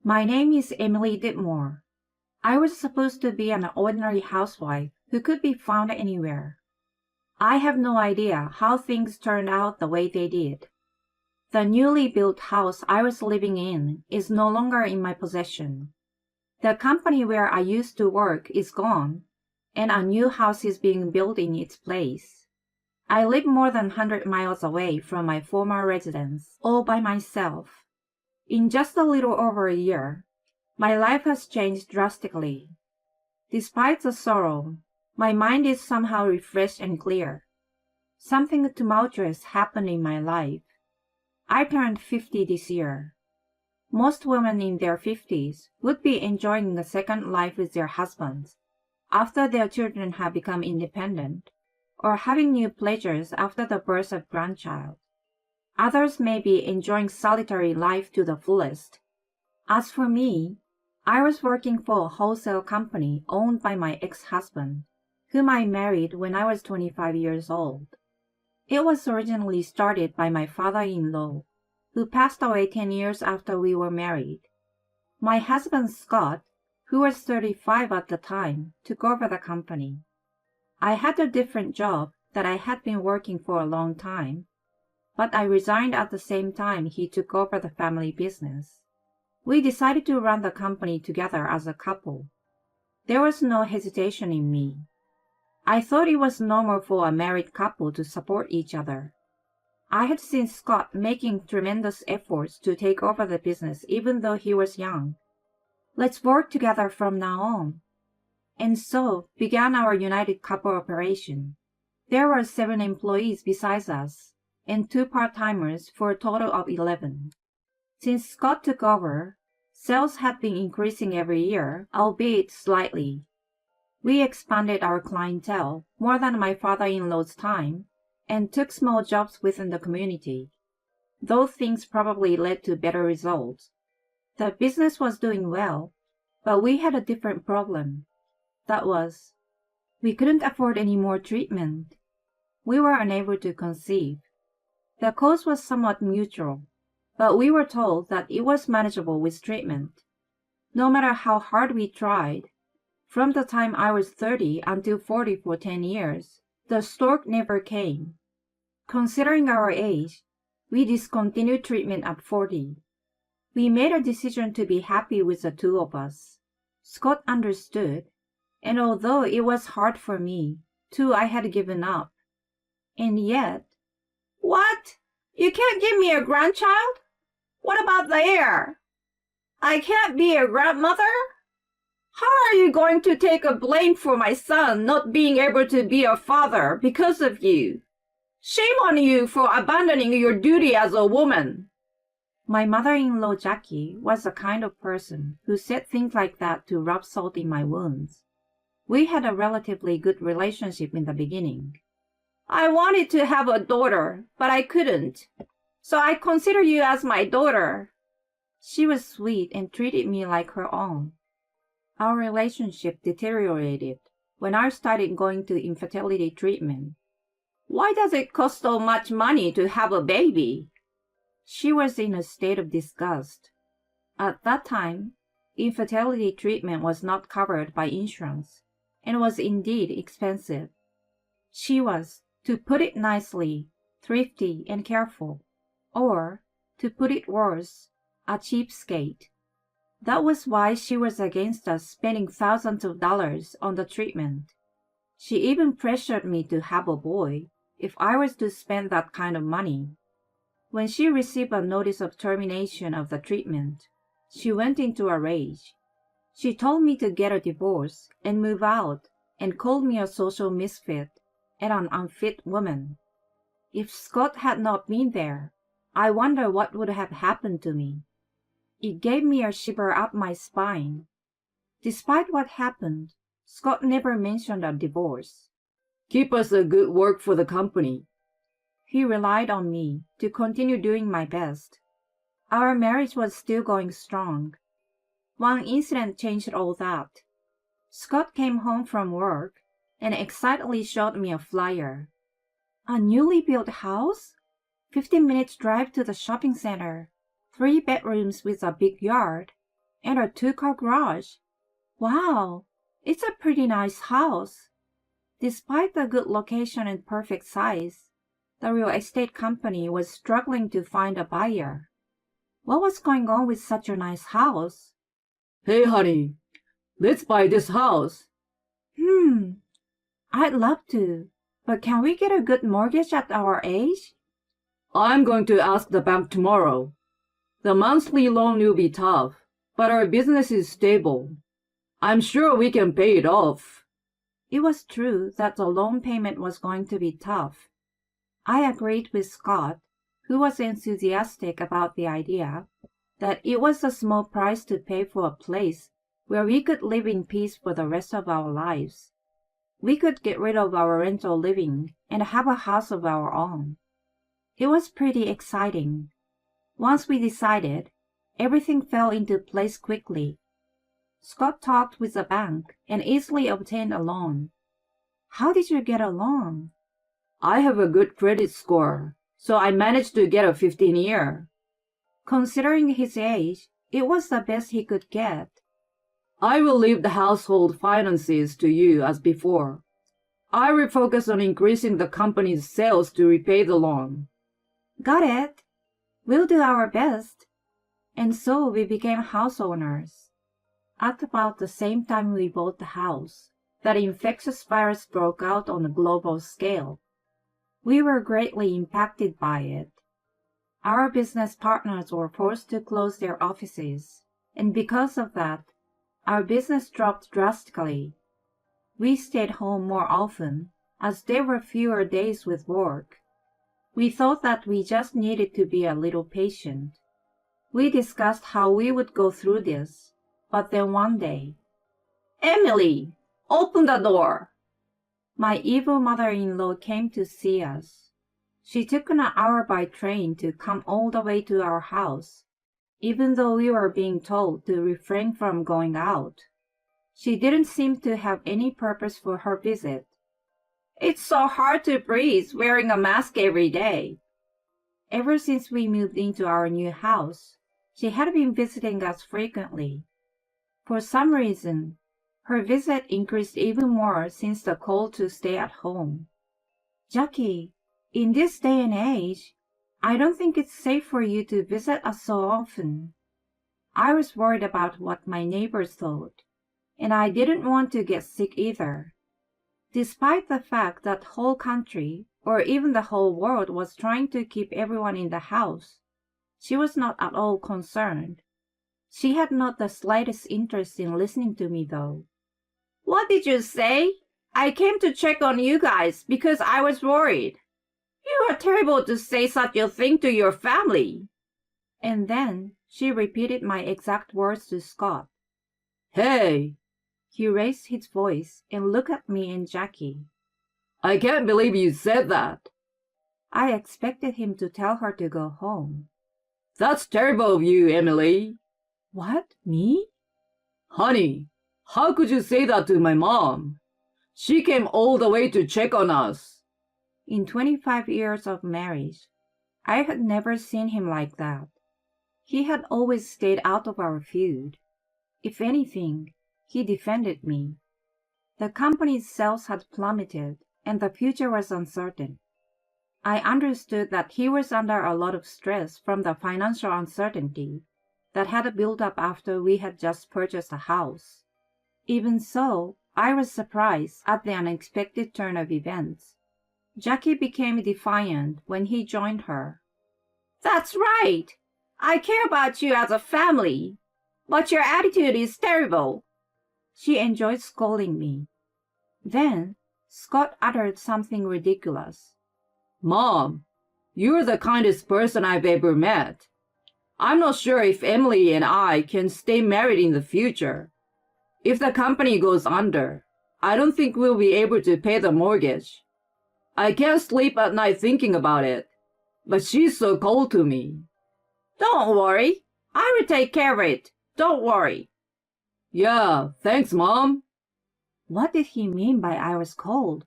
My name is Emily Ditmore. I was supposed to be an ordinary housewife who could be found anywhere. I have no idea how things turned out the way they did. The newly built house I was living in is no longer in my possession. The company where I used to work is gone, and a new house is being built in its place. I live more than 100 miles away from my former residence, all by myself. In just a little over a year, my life has changed drastically. Despite the sorrow, my mind is somehow refreshed and clear. Something tumultuous happened in my life. I turned 50 this year. Most women in their 50s would be enjoying a second life with their husbands after their children have become independent, or having new pleasures after the birth of grandchild. Others may be enjoying solitary life to the fullest. As for me, I was working for a wholesale company owned by my ex-husband, whom I married when I was 25 years old. It was originally started by my father-in-law, who passed away 10 years after we were married. My husband Scott, who was 35 at the time, took over the company. I had a different job that I had been working for a long time, but I resigned at the same time he took over the family business. We decided to run the company together as a couple. There was no hesitation in me. I thought it was normal for a married couple to support each other. I had seen Scott making tremendous efforts to take over the business even though he was young. Let's work together from now on. And so began our united couple operation. There were 7 employees besides us, and 2 part-timers for a total of 11. Since Scott took over, sales had been increasing every year, albeit slightly. We expanded our clientele more than my father-in-law's time and took small jobs within the community. Those things probably led to better results. The business was doing well, but we had a different problem. That was, we couldn't afford any more treatment. We were unable to conceive. The cost was somewhat mutual, but we were told that it was manageable with treatment. No matter how hard we tried, from the time I was 30 until 40 for 10 years, the stork never came. Considering our age, we discontinued treatment at 40. We made a decision to be happy with the 2 of us. Scott understood, and although it was hard for me, too, I had given up. And yet, What? You can't give me a grandchild? What about the heir? I can't be a grandmother? How are you going to take a blame for my son not being able to be a father because of you? Shame on you for abandoning your duty as a woman. my mother-in-law Jackie was the kind of person who said things like that to rub salt in my wounds. We had a relatively good relationship in the beginning. I wanted to have a daughter, but I couldn't. So I consider you as my daughter. She was sweet and treated me like her own. Our relationship deteriorated when I started going to infertility treatment. Why does it cost so much money to have a baby? She was in a state of disgust. At that time, infertility treatment was not covered by insurance and was indeed expensive. She was, to put it nicely, thrifty and careful, or, to put it worse, a cheapskate. That was why she was against us spending thousands of dollars on the treatment. She even pressured me to have a boy if I was to spend that kind of money. When she received a notice of termination of the treatment, she went into a rage. She told me to get a divorce and move out and called me a social misfit and an unfit woman. If Scott had not been there, I wonder what would have happened to me. It gave me a shiver up my spine. Despite what happened, Scott never mentioned a divorce. Keep us a good work for the company. He relied on me to continue doing my best. Our marriage was still going strong. One incident changed all that. Scott came home from work and excitedly showed me a flyer. A newly built house? 15 minutes drive to the shopping center. 3 bedrooms with a big yard. and a two-car garage. Wow, it's a pretty nice house. Despite the good location and perfect size, the real estate company was struggling to find a buyer. What was going on with such a nice house? Hey, honey, let's buy this house. I'd love to, but can we get a good mortgage at our age? I'm going to ask the bank tomorrow. The monthly loan will be tough, but our business is stable. I'm sure we can pay it off. It was true that the loan payment was going to be tough. I agreed with Scott, who was enthusiastic about the idea, that it was a small price to pay for a place where we could live in peace for the rest of our lives. We could get rid of our rental living and have a house of our own. It was pretty exciting. Once we decided, everything fell into place quickly. Scott talked with the bank and easily obtained a loan. How did you get a loan? I have a good credit score, so I managed to get a 15-year. Considering his age, it was the best he could get. I will leave the household finances to you as before. I will focus on increasing the company's sales to repay the loan. Got it. We'll do our best. And so we became house owners. At about the same time we bought the house, that infectious virus broke out on a global scale. We were greatly impacted by it. Our business partners were forced to close their offices, and because of that, our business dropped drastically. We stayed home more often, as there were fewer days with work. We thought that we just needed to be a little patient. We discussed how we would go through this, but then one day, Emily, open the door. My evil mother-in-law came to see us. She took an hour by train to come all the way to our house, even though we were being told to refrain from going out. She didn't seem to have any purpose for her visit. It's so hard to breathe wearing a mask every day. Ever since we moved into our new house, she had been visiting us frequently. For some reason, her visit increased even more since the call to stay at home. Jackie, in this day and age, I don't think it's safe for you to visit us so often. I was worried about what my neighbors thought, and I didn't want to get sick either. Despite the fact that the whole country, or even the whole world, was trying to keep everyone in the house, she was not at all concerned. She had not the slightest interest in listening to me, though. What did you say? I came to check on you guys because I was worried. You are terrible to say such a thing to your family. And then she repeated my exact words to Scott. Hey! He raised his voice and looked at me and Jackie. I can't believe you said that. I expected him to tell her to go home. That's terrible of you, Emily. What? Me? Honey, how could you say that to my mom? She came all the way to check on us. In 25 years of marriage, I had never seen him like that. He had always stayed out of our feud. If anything, he defended me. The company's sales had plummeted, and the future was uncertain. I understood that he was under a lot of stress from the financial uncertainty that had built up after we had just purchased a house. Even so, I was surprised at the unexpected turn of events. Jackie became defiant when he joined her. That's right. I care about you as a family, but your attitude is terrible. She enjoyed scolding me. Then Scott uttered something ridiculous. Mom, you're the kindest person I've ever met. I'm not sure if Emily and I can stay married in the future. If the company goes under, I don't think we'll be able to pay the mortgage. I can't sleep at night thinking about it, but she's so cold to me. Don't worry. I will take care of it. Don't worry. Yeah, thanks, Mom. What did he mean by I was cold?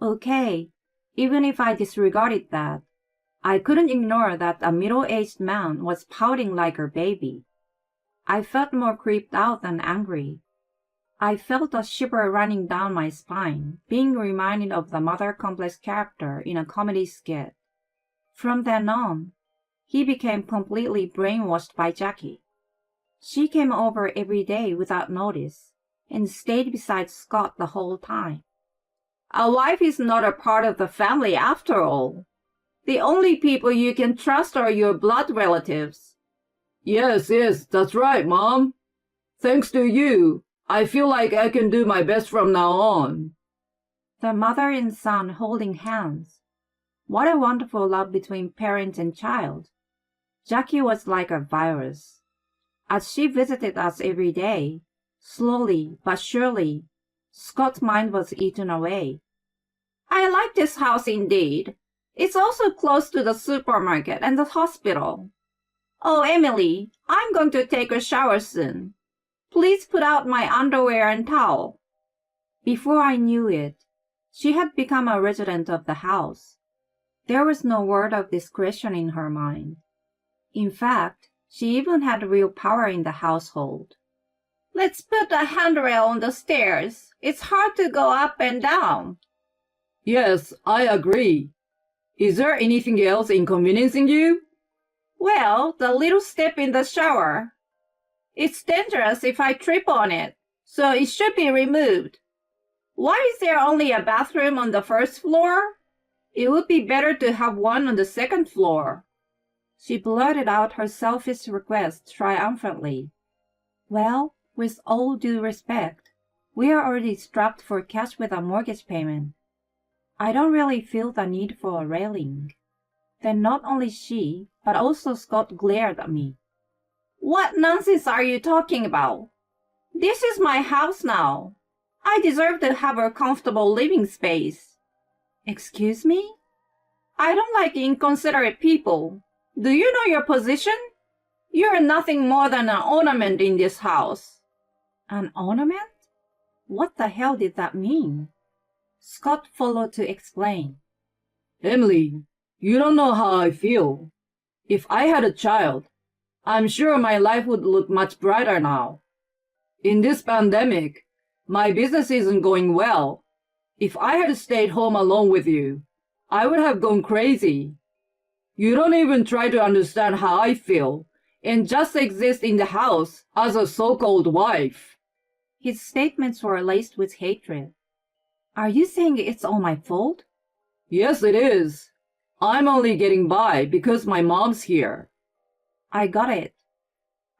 Okay, even if I disregarded that, I couldn't ignore that a middle-aged man was pouting like a baby. I felt more creeped out than angry. I felt a shiver running down my spine, being reminded of the mother complex character in a comedy skit. From then on, he became completely brainwashed by Jackie. She came over every day without notice and stayed beside Scott the whole time. A wife is not a part of the family after all. The only people you can trust are your blood relatives. Yes, that's right, Mom. Thanks to you, I feel like I can do my best from now on. The mother and son holding hands. What a wonderful love between parent and child. Jackie was like a virus. As she visited us every day, slowly but surely, Scott's mind was eaten away. I like this house indeed. It's also close to the supermarket and the hospital. Oh, Emily, I'm going to take a shower soon. Please put out my underwear and towel. Before I knew it, she had become a resident of the house. There was no word of discretion in her mind. In fact, she even had real power in the household. Let's put a handrail on the stairs. It's hard to go up and down. Yes, I agree. Is there anything else inconveniencing you? Well, the little step in the shower. It's dangerous if I trip on it, so it should be removed. Why is there only a bathroom on the first floor? It would be better to have one on the second floor. She blurted out her selfish request triumphantly. Well, with all due respect, we are already strapped for cash with a mortgage payment. I don't really feel the need for a railing. Then not only she, but also Scott glared at me. What nonsense are you talking about? This is my house now. I deserve to have a comfortable living space. Excuse me? I don't like inconsiderate people. Do you know your position? You're nothing more than an ornament in this house. An ornament? What the hell did that mean? Scott followed to explain. Emily, you don't know how I feel. If I had a child, I'm sure my life would look much brighter now. In this pandemic, my business isn't going well. If I had stayed home alone with you, I would have gone crazy. You don't even try to understand how I feel and just exist in the house as a so-called wife. His statements were laced with hatred. Are you saying it's all my fault? Yes, it is. I'm only getting by because my mom's here. I got it.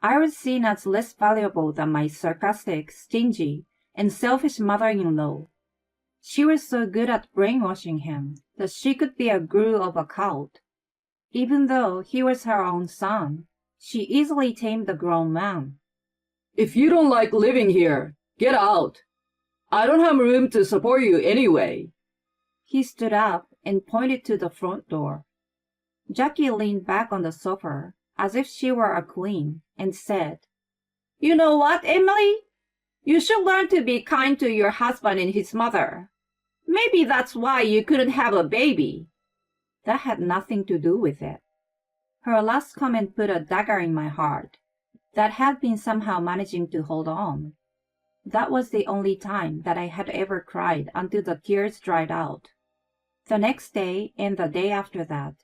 I was seen as less valuable than my sarcastic, stingy, and selfish mother-in-law. She was so good at brainwashing him that she could be a guru of a cult. Even though he was her own son, she easily tamed the grown man. If you don't like living here, get out. I don't have room to support you anyway. He stood up and pointed to the front door. Jackie leaned back on the sofa as if she were a queen and said, You know what, Emily? You should learn to be kind to your husband and his mother. Maybe that's why you couldn't have a baby. That had nothing to do with it. Her last comment put a dagger in my heart that had been somehow managing to hold on. That was the only time that I had ever cried until the tears dried out. The next day and the day after that,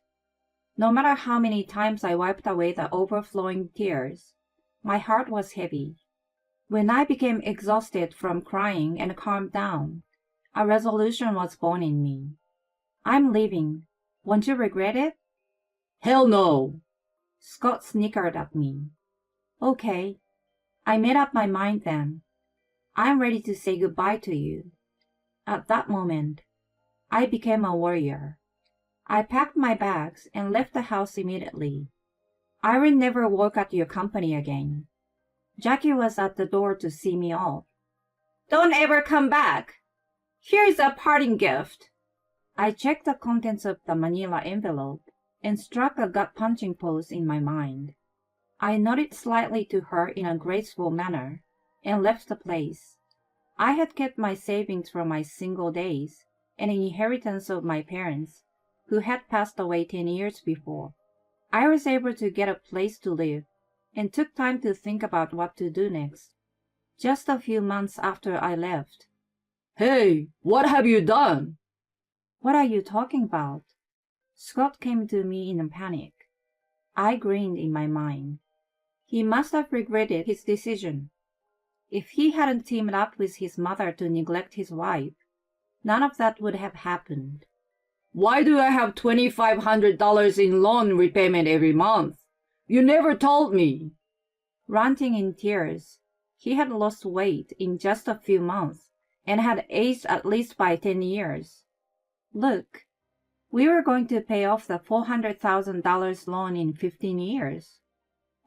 no matter how many times I wiped away the overflowing tears, my heart was heavy. When I became exhausted from crying and calmed down, a resolution was born in me. I'm leaving. Won't you regret it? Hell no. Scott snickered at me. Okay. I made up my mind then. I'm ready to say goodbye to you. At that moment, I became a warrior. I packed my bags and left the house immediately. I will never work at your company again. Jackie was at the door to see me off. Don't ever come back. Here's a parting gift. I checked the contents of the manila envelope and struck a gut-punching pose in my mind. I nodded slightly to her in a graceful manner and left the place. I had kept my savings from my single days, an inheritance of my parents, who had passed away 10 years before. I was able to get a place to live and took time to think about what to do next. Just a few months after I left. Hey, what have you done? What are you talking about? Scott came to me in a panic. I grinned in my mind. He must have regretted his decision. If he hadn't teamed up with his mother to neglect his wife, none of that would have happened. Why do I have $2,500 in loan repayment every month? You never told me. Ranting in tears, he had lost weight in just a few months and had aged at least by 10 years. Look, we were going to pay off the $400,000 loan in 15 years.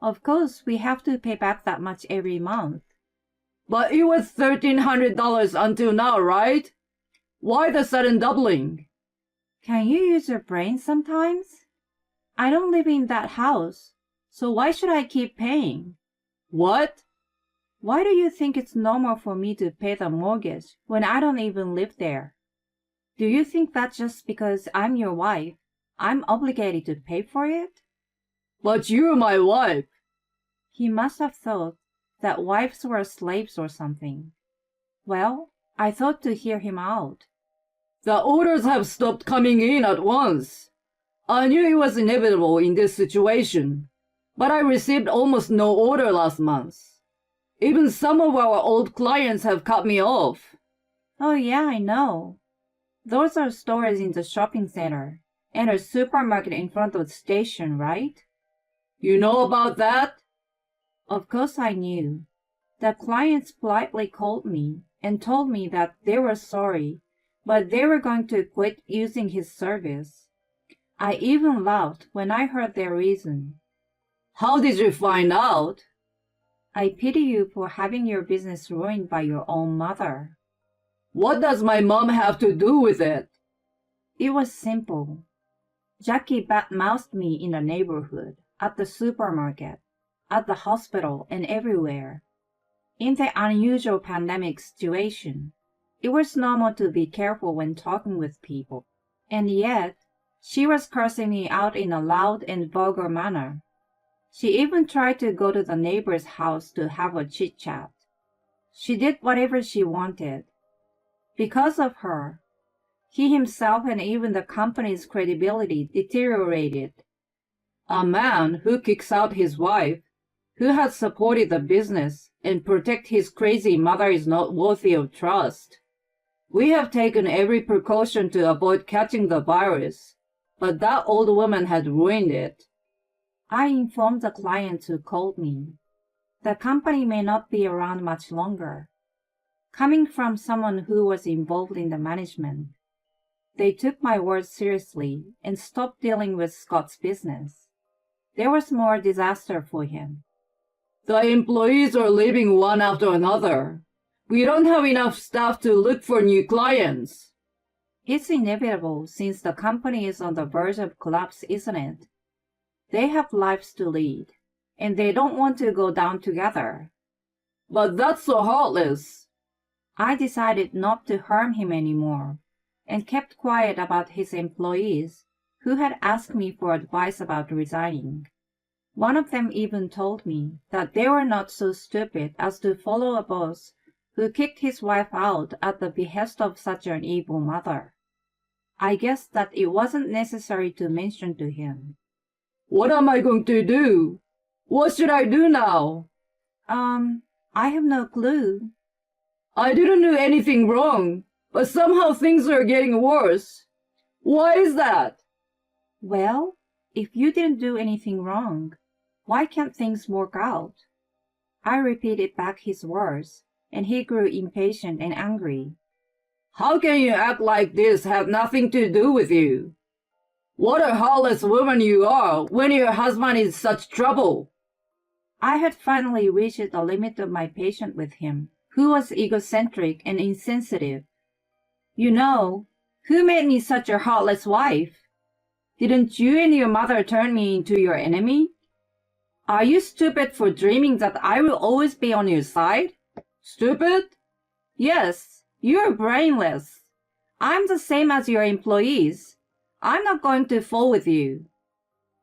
Of course, we have to pay back that much every month. But it was $1,300 until now, right? Why the sudden doubling? Can you use your brain sometimes? I don't live in that house, so why should I keep paying? What? Why do you think it's normal for me to pay the mortgage when I don't even live there? Do you think that just because I'm your wife, I'm obligated to pay for it? But you're my wife. He must have thought that wives were slaves or something. Well, I thought to hear him out. The orders have stopped coming in at once. I knew it was inevitable in this situation, but I received almost no order last month. Even some of our old clients have cut me off. Oh yeah, I know. Those are stores in the shopping center and a supermarket in front of the station, right? You know about that? Of course I knew. The clients politely called me and told me that they were sorry, but they were going to quit using his service. I even laughed when I heard their reason. How did you find out? I pity you for having your business ruined by your own mother. What does my mom have to do with it? It was simple. Jackie bad-mouthed me in the neighborhood, at the supermarket, at the hospital, and everywhere. In the unusual pandemic situation, it was normal to be careful when talking with people. And yet, she was cursing me out in a loud and vulgar manner. She even tried to go to the neighbor's house to have a chit-chat. She did whatever she wanted. Because of her, he himself and even the company's credibility deteriorated. A man who kicks out his wife, who has supported the business and protect his crazy mother, is not worthy of trust. We have taken every precaution to avoid catching the virus, but that old woman had ruined it. I informed the clients who called me. The company may not be around much longer. Coming from someone who was involved in the management, they took my words seriously and stopped dealing with Scott's business. There was more disaster for him. The employees are leaving one after another. We don't have enough staff to look for new clients. It's inevitable since the company is on the verge of collapse, isn't it? They have lives to lead, and they don't want to go down together. But that's so heartless. I decided not to harm him anymore, and kept quiet about his employees, who had asked me for advice about resigning. One of them even told me that they were not so stupid as to follow a boss who kicked his wife out at the behest of such an evil mother. I guessed that it wasn't necessary to mention to him. What am I going to do? What should I do now? I have no clue. I didn't do anything wrong, but somehow things are getting worse. Why is that? Well, if you didn't do anything wrong, why can't things work out? I repeated back his words, and he grew impatient and angry. How can you act like this had nothing to do with you? What a heartless woman you are when your husband is such trouble. I had finally reached the limit of my patience with him, who was egocentric and insensitive. You know, who made me such a heartless wife? Didn't you and your mother turn me into your enemy? Are you stupid for dreaming that I will always be on your side? Stupid? Yes, you're brainless. I'm the same as your employees. I'm not going to fall with you.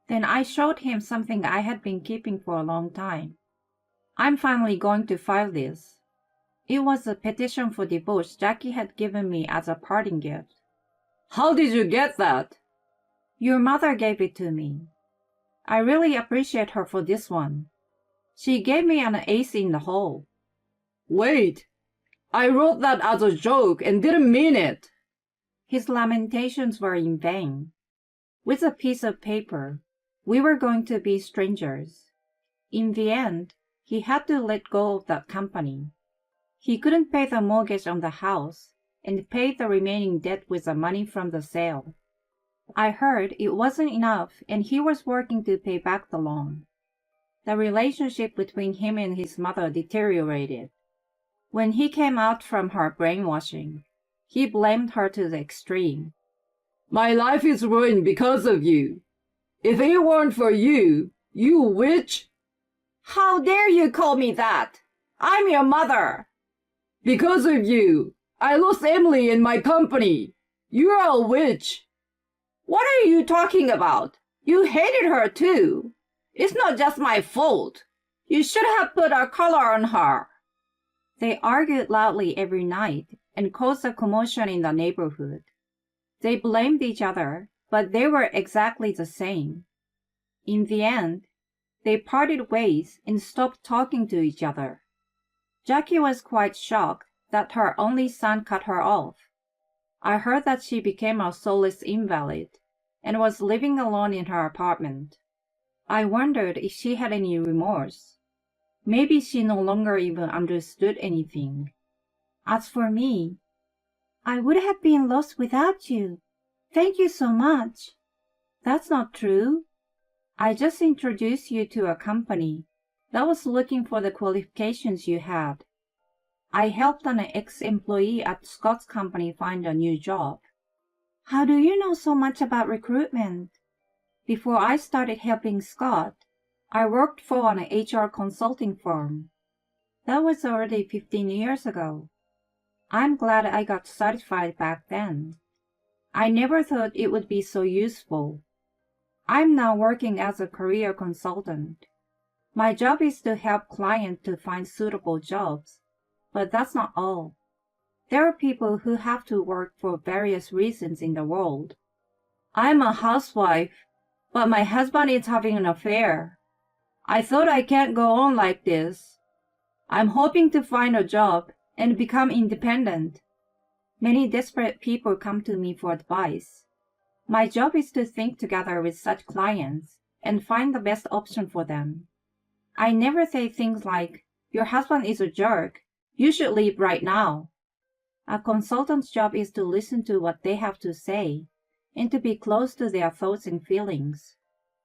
Then I showed him something I had been keeping for a long time. I'm finally going to file this. It was a petition for divorce Jackie had given me as a parting gift. How did you get that? Your mother gave it to me. I really appreciate her for this one. She gave me an ace in the hole. Wait, I wrote that as a joke and didn't mean it. His lamentations were in vain. With a piece of paper, we were going to be strangers. In the end, he had to let go of that company. He couldn't pay the mortgage on the house and paid the remaining debt with the money from the sale. I heard it wasn't enough and he was working to pay back the loan. The relationship between him and his mother deteriorated. When he came out from her brainwashing, he blamed her to the extreme. My life is ruined because of you. If it weren't for you, you witch! How dare you call me that? I'm your mother. Because of you, I lost Emily and my company. You're a witch. What are you talking about? You hated her too. It's not just my fault. You should have put a collar on her. They argued loudly every night and caused a commotion in the neighborhood. They blamed each other, but they were exactly the same. In the end, they parted ways and stopped talking to each other. Jackie was quite shocked that her only son cut her off. I heard that she became a soulless invalid and was living alone in her apartment. I wondered if she had any remorse. Maybe she no longer even understood anything. As for me, I would have been lost without you. Thank you so much. That's not true. I just introduced you to a company that was looking for the qualifications you had. I helped an ex-employee at Scott's company find a new job. How do you know so much about recruitment? Before I started helping Scott, I worked for an HR consulting firm. That was already 15 years ago. I'm glad I got certified back then. I never thought it would be so useful. I'm now working as a career consultant. My job is to help clients to find suitable jobs, but that's not all. There are people who have to work for various reasons in the world. I'm a housewife, but my husband is having an affair. I thought I can't go on like this. I'm hoping to find a job and become independent. Many desperate people come to me for advice. My job is to think together with such clients and find the best option for them. I never say things like, "Your husband is a jerk. You should leave right now." A consultant's job is to listen to what they have to say and to be close to their thoughts and feelings.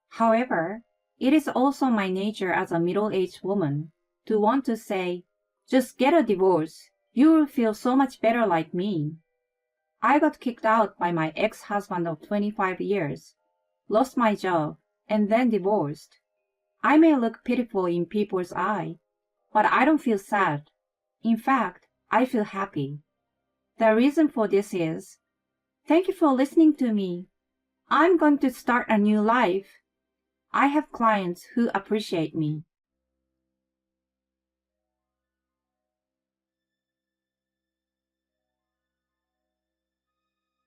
However, it is also my nature as a middle-aged woman to want to say, "Just get a divorce. You will feel so much better like me." I got kicked out by my ex-husband of 25 years, lost my job, and then divorced. I may look pitiful in people's eyes, but I don't feel sad. In fact, I feel happy. The reason for this is, thank you for listening to me. I'm going to start a new life. I have clients who appreciate me.